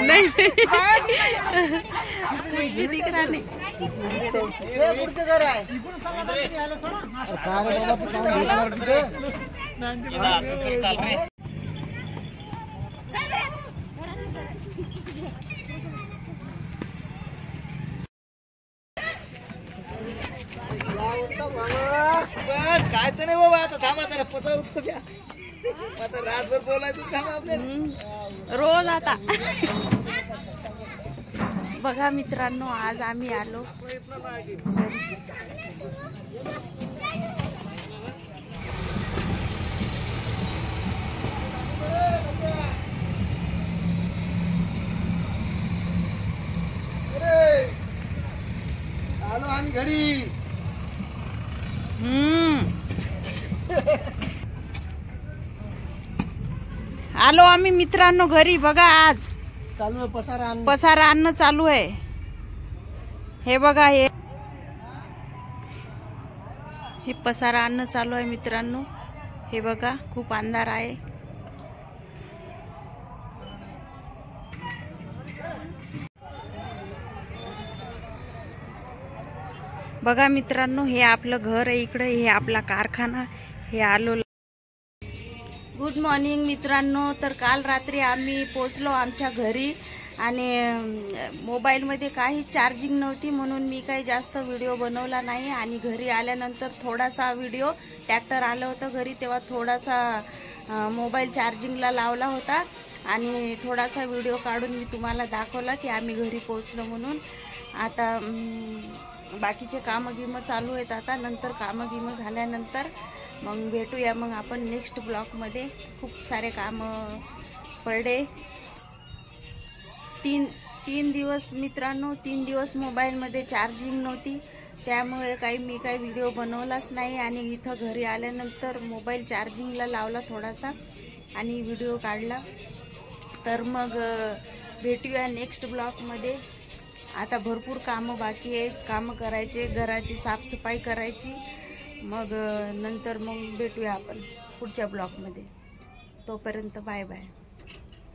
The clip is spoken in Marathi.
नहीं कोई भी दिख रहा नहीं। बस काय तर नाही बाबा, आता थांबा जरा पत्र उचलू द्या, आता रातभर बोलायचं थांबा आपल्याला रोज आता। बघा मित्रांनो, आज आम्ही आलो आलो आम्ही घरी। आलो आम्ही मित्रांनो घरी। बघा आज चालू आहे पसारा आणणं चालू आहे। हे बघा, हे पसारा आणणं चालू आहे मित्रांनो। हे बघा, खूप अंधार आहे। बघा मित्रांनो, हे आपलं घर आहे इकडे, हे आपला कारखाना, हे आलो। गुड मॉर्निंग मित्रांनो। तर काल रात्री आम्ही पोचलो आमच्या घरी आणि मोबाईलमध्ये काही चार्जिंग नव्हती, म्हणून मी काही जास्त व्हिडिओ बनवला नाही। आणि घरी आल्यानंतर थोडासा व्हिडिओ, ट्रॅक्टर आलं होतं घरी तेव्हा थोडासा मोबाईल चार्जिंगला लावला होता आणि थोडासा व्हिडिओ काढून मी तुम्हाला दाखवला की आम्ही घरी पोचलो म्हणून। आता बाकीचे कामं गिमं चालू आहेत। आता नंतर कामं गिमं झाल्यानंतर मग भेटूया मग आपण नेक्स्ट ब्लॉगमध्ये। खूप सारे कामं पडले। तीन दिवस मित्रांनो, 3 दिवस मोबाईलमध्ये चार्जिंग नव्हती, त्यामुळे मी काही व्हिडिओ बनवलाच नाही। आणि इथं घरी आल्यानंतर मोबाईल चार्जिंगला लावला थोडासा आणि व्हिडिओ काढला। तर मग भेटूया नेक्स्ट ब्लॉगमध्ये। आता भरपूर कामं बाकी आहेत, कामं करायचे, घराची साफसफाई करायची। मग नंतर मग भेटूया आपण पुढच्या ब्लॉगमध्ये। तोपर्यंत बाय बाय।